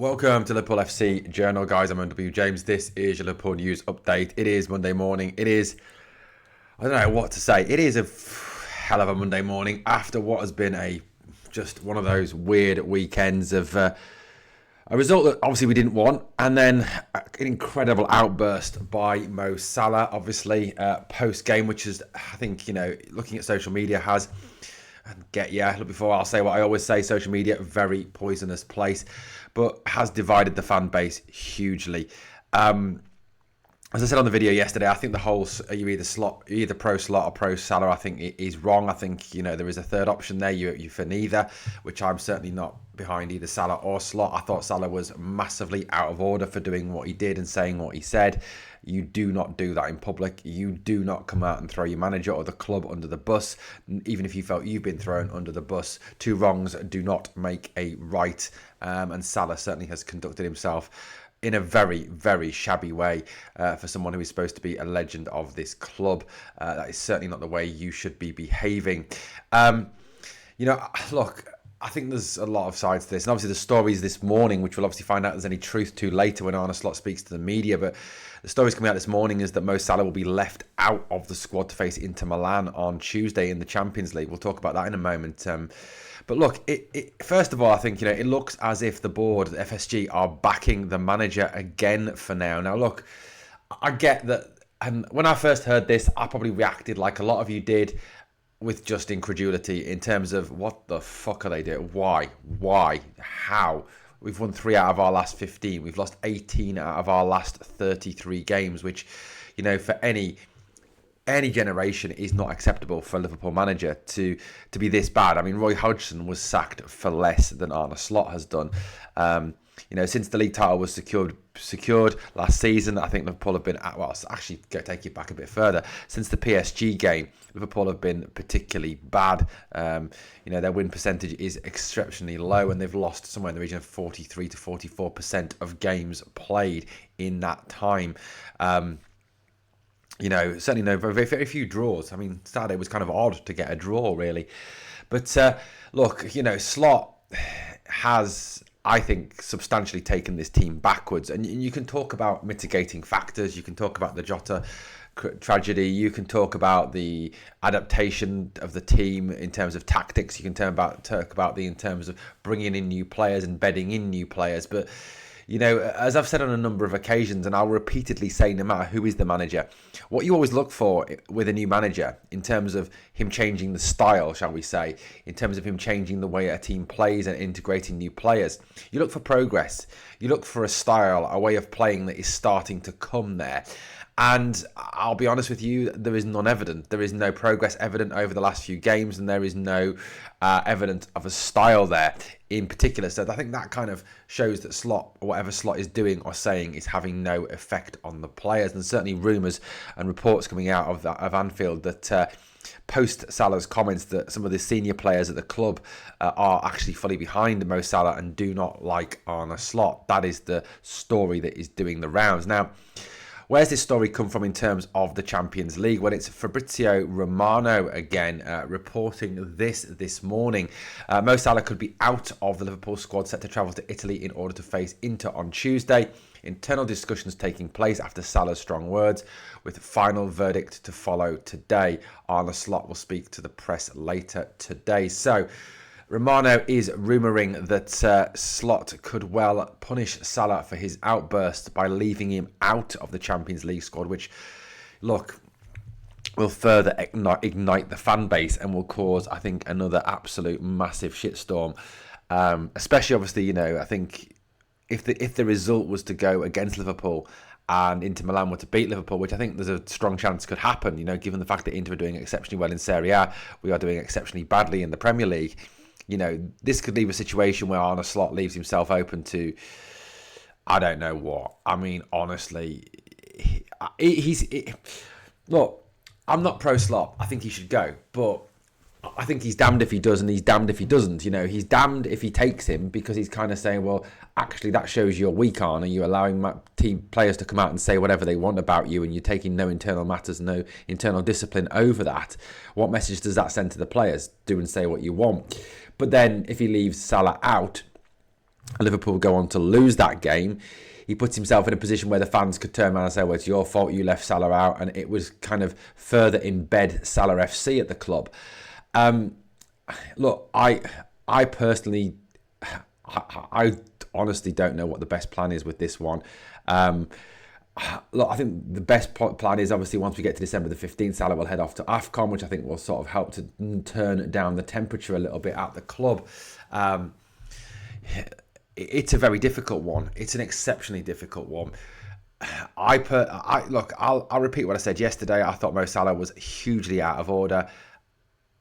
Welcome to Liverpool FC Journal, guys. I'm W. James. This is your Liverpool news update. It is Monday morning. I don't know what to say. It is a hell of a Monday morning after what has been just one of those weird weekends of a result that obviously we didn't want, and then an incredible outburst by Mo Salah, obviously, post-game, which is, I think, looking at social media has... Look, before I'll say what I always say, social media, very poisonous place, but has divided the fan base hugely. As I said on the video yesterday, I think the whole you're either pro Slot or pro Salah, I think it is wrong. I think there is a third option there. You for neither, which I'm certainly not behind either Salah or Slot. I thought Salah was massively out of order for doing what he did and saying what he said. You do not do that in public. You do not come out and throw your manager or the club under the bus, even if you felt you've been thrown under the bus. Two wrongs do not make a right, and Salah certainly has conducted himself in a very, very shabby way for someone who is supposed to be a legend of this club. That is certainly not the way you should be behaving. Look, I think there's a lot of sides to this. And obviously the stories this morning, which we'll obviously find out if there's any truth to later when Arne Slot speaks to the media, but the stories coming out this morning is that Mo Salah will be left out of the squad to face Inter Milan on Tuesday in the Champions League. We'll talk about that in a moment. But look, first of all, I think it looks as if the board, the FSG, are backing the manager again for now. Now, look, I get that, and when I first heard this, I probably reacted like a lot of you did, with just incredulity in terms of what the fuck are they doing? Why? How? We've won 3 out of our last 15. We've lost 18 out of our last 33 games, which, for any generation is not acceptable for a Liverpool manager to be this bad. I mean, Roy Hodgson was sacked for less than Arne Slot has done. Since the league title was secured last season, I think Liverpool have been actually take it back a bit further. Since the PSG game, Liverpool have been particularly bad. Their win percentage is exceptionally low, and they've lost somewhere in the region of 43 to 44% of games played in that time. Certainly very, very few draws. I mean, Saturday was kind of odd to get a draw, really. But look, Slot has, I think, substantially taken this team backwards. And you can talk about mitigating factors. You can talk about the Jota tragedy. You can talk about the adaptation of the team in terms of tactics. You can talk about in terms of bringing in new players and bedding in new players. But as I've said on a number of occasions, and I'll repeatedly say, no matter who is the manager, what you always look for with a new manager, in terms of him changing the style, shall we say, in terms of him changing the way a team plays and integrating new players, you look for progress. You look for a style, a way of playing that is starting to come there. And I'll be honest with you, there is none evident. There is no progress evident over the last few games, and there is no evidence of a style there in particular. So I think that kind of shows that Slot, or whatever Slot is doing or saying, is having no effect on the players. And certainly rumours and reports coming out of Anfield that post Salah's comments that some of the senior players at the club are actually fully behind Mo Salah and do not like Arne Slot. That is the story that is doing the rounds. Now, where's this story come from in terms of the Champions League? Well, it's Fabrizio Romano again reporting this morning. Mo Salah could be out of the Liverpool squad set to travel to Italy in order to face Inter on Tuesday. Internal discussions taking place after Salah's strong words, with final verdict to follow today. Arne Slot will speak to the press later today. So Romano is rumouring that Slot could well punish Salah for his outburst by leaving him out of the Champions League squad, which, look, will further ignite the fan base and will cause, I think, another absolute massive shitstorm. Especially, obviously, I think if the result was to go against Liverpool and Inter Milan were to beat Liverpool, which I think there's a strong chance could happen, given the fact that Inter are doing exceptionally well in Serie A, we are doing exceptionally badly in the Premier League. This could leave a situation where Arne Slot leaves himself open to, I don't know what. I mean, honestly, look, I'm not pro Slot. I think he should go, but I think he's damned if he does and he's damned if he doesn't. He's damned if he takes him, because he's kind of saying, well, actually, that shows you're weak, Arne. You're allowing team players to come out and say whatever they want about you, and you're taking no internal matters, no internal discipline over that. What message does that send to the players? Do and say what you want. But then if he leaves Salah out, Liverpool go on to lose that game, he puts himself in a position where the fans could turn around and say, well, it's your fault, you left Salah out, and it was kind of further embed Salah FC at the club. Look, I personally, I honestly don't know what the best plan is with this one. Look, I think the best plan is obviously once we get to December the 15th, Salah will head off to AFCON, which I think will sort of help to turn down the temperature a little bit at the club. It's a very difficult one. It's an exceptionally difficult one. Look, I'll repeat what I said yesterday. I thought Mo Salah was hugely out of order.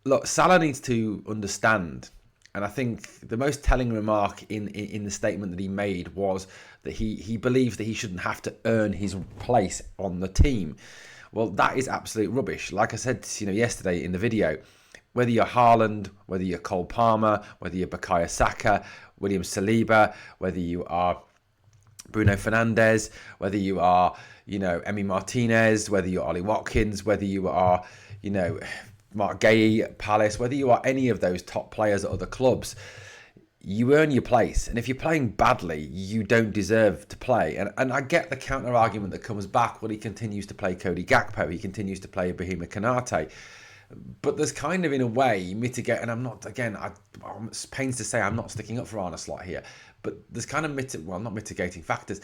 Look, Salah needs to understand, and I think the most telling remark in the statement that he made was that he believes that he shouldn't have to earn his place on the team. Well, that is absolute rubbish. Like I said, yesterday in the video, whether you're Haaland, whether you're Cole Palmer, whether you're Bukayo Saka, William Saliba, whether you are Bruno Fernandes, whether you are, Emi Martinez, whether you're Ollie Watkins, whether you are, Mark Gay at Palace, whether you are any of those top players at other clubs, you earn your place. And if you're playing badly, you don't deserve to play. And I get the counter argument that comes back. Well, he continues to play Cody Gakpo. He continues to play Ibrahima Konate. But there's kind of, in a way, mitigate. And I'm not, again, I'm pains to say I'm not sticking up for Arne Slot here. But there's kind of, not mitigating factors.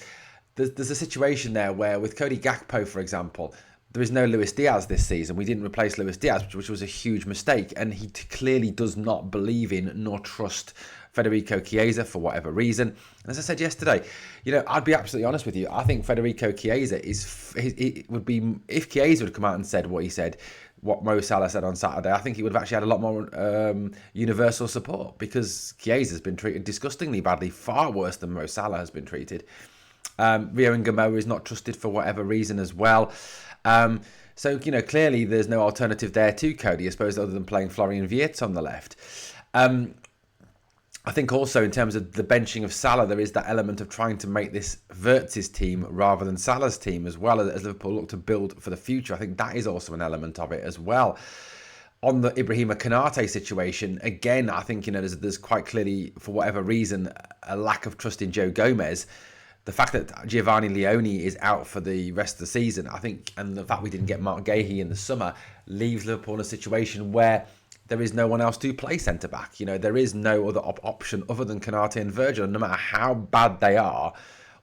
There's a situation there where with Cody Gakpo, for example, there is no Luis Diaz this season. We didn't replace Luis Diaz, which was a huge mistake. And he clearly does not believe in nor trust Federico Chiesa for whatever reason. And as I said yesterday, I'd be absolutely honest with you. I think Federico Chiesa it would be, if Chiesa would come out and said what he said, what Mo Salah said on Saturday, I think he would have actually had a lot more universal support, because Chiesa's been treated disgustingly badly, far worse than Mo Salah has been treated. Rio Ngamo is not trusted for whatever reason as well. So, clearly there's no alternative there to Cody, I suppose, other than playing Florian Wirtz on the left. I think also in terms of the benching of Salah, there is that element of trying to make this Wirtz's team rather than Salah's team as well, as Liverpool look to build for the future. I think that is also an element of it as well. On the Ibrahima Konate situation, again, I think, there's quite clearly, for whatever reason, a lack of trust in Joe Gomez. The fact that Giovanni Leone is out for the rest of the season, I think, and the fact we didn't get Mark Gahey in the summer, leaves Liverpool in a situation where there is no one else to play centre-back. There is no other option other than Konate and Virgil. And no matter how bad they are,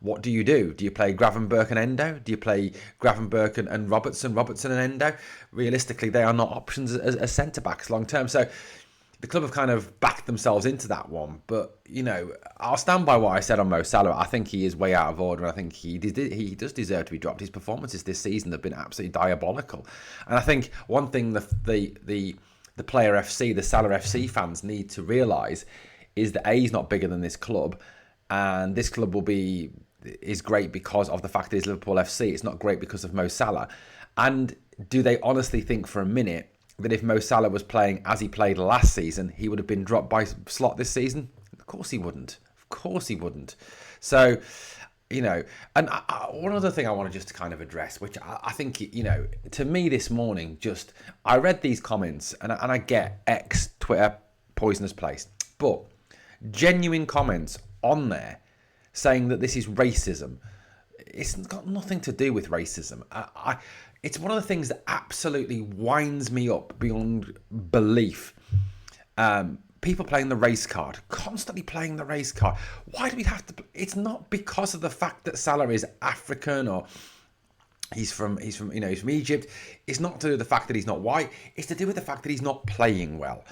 what do you do? Do you play Gravenberch and Endo? Do you play Gravenberch and Robertson and Endo? Realistically, they are not options as centre-backs long-term. So the club have kind of backed themselves into that one. But, I'll stand by what I said on Mo Salah. I think he is way out of order. I think he does deserve to be dropped. His performances this season have been absolutely diabolical. And I think one thing the Player FC, the Salah FC fans need to realise is that A, he's not bigger than this club, and this club is great because of the fact that it's Liverpool FC. It's not great because of Mo Salah. And do they honestly think for a minute that if Mo Salah was playing as he played last season, he would have been dropped by Slot this season? Of course he wouldn't. Of course he wouldn't. So, and one other thing I want to just kind of address, which I think, to me this morning, I read these comments and I get X, Twitter, poisonous place, but genuine comments on there saying that this is racism. It's got nothing to do with racism. It's one of the things that absolutely winds me up beyond belief. People playing the race card, constantly playing the race card. Why do we have to? It's not because of the fact that Salah is African or he's from Egypt. It's not to do with the fact that he's not white. It's to do with the fact that he's not playing well.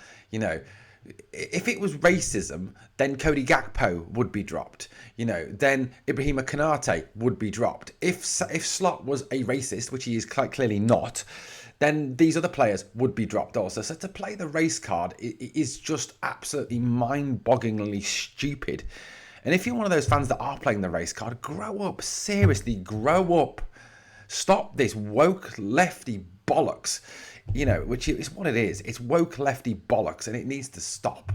If it was racism, then Cody Gakpo would be dropped. Then Ibrahima Konate would be dropped. If Slot was a racist, which he is clearly not, then these other players would be dropped also. So to play the race card is just absolutely mind-bogglingly stupid. And if you're one of those fans that are playing the race card, grow up. Seriously, grow up. Stop this woke lefty bollocks, which is what it is. It's woke lefty bollocks, and it needs to stop.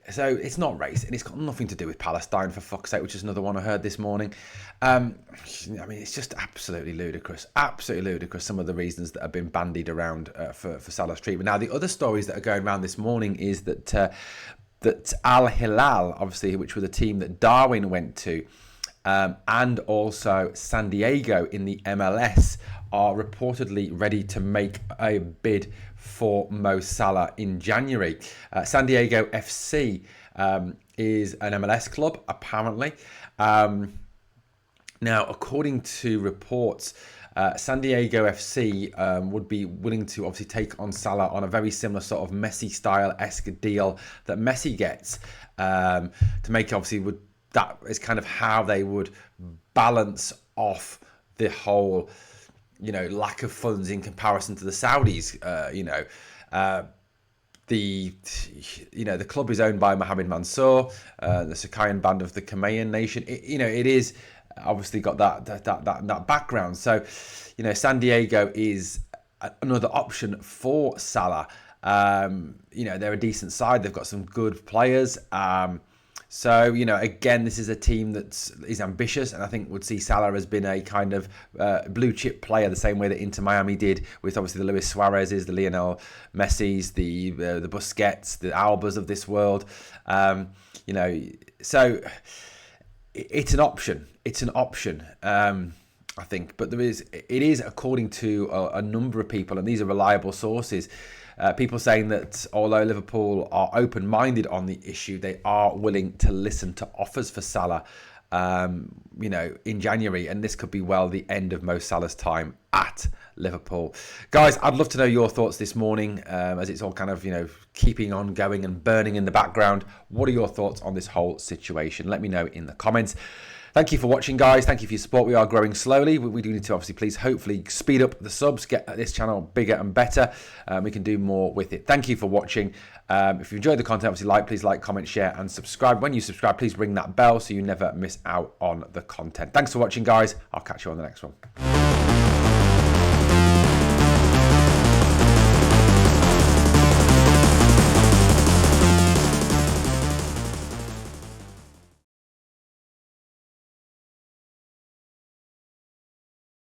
So it's not race, and it's got nothing to do with Palestine, for fuck's sake, which is another one I heard this morning. It's just absolutely ludicrous. Absolutely ludicrous, some of the reasons that have been bandied around for Salah's treatment. Now, the other stories that are going around this morning is that that Al Hilal, obviously, which was a team that Darwin went to, and also San Diego in the MLS, are reportedly ready to make a bid for Mo Salah in January. San Diego FC is an MLS club, apparently. Now, according to reports, San Diego FC would be willing to obviously take on Salah on a very similar sort of Messi-style-esque deal that Messi gets, to make, obviously, that is kind of how they would balance off the whole, lack of funds in comparison to the Saudis. The club is owned by Mohammed Mansour, the Sakayan band of the Kamayan nation. It is obviously got that background. So, San Diego is another option for Salah. They're a decent side. They've got some good players. So, again, this is a team that is ambitious, and I think would see Salah as been a kind of blue chip player, the same way that Inter Miami did with obviously the Luis Suarez's, the Lionel Messi's, the Busquets, the Albas of this world. So it's an option. It's an option. I think, but it is according to a number of people, and these are reliable sources. People saying that although Liverpool are open-minded on the issue, they are willing to listen to offers for Salah, in January, and this could be the end of Mo Salah's time at Liverpool. Guys, I'd love to know your thoughts this morning, as it's all kind of, keeping on going and burning in the background. What are your thoughts on this whole situation? Let me know in the comments. Thank you for watching, guys. Thank you for your support. We are growing slowly. We do need to obviously, hopefully speed up the subs, get this channel bigger and better. We can do more with it. Thank you for watching. If you enjoyed the content, obviously please like, comment, share, and subscribe. When you subscribe, please ring that bell so you never miss out on the content. Thanks for watching, guys. I'll catch you on the next one.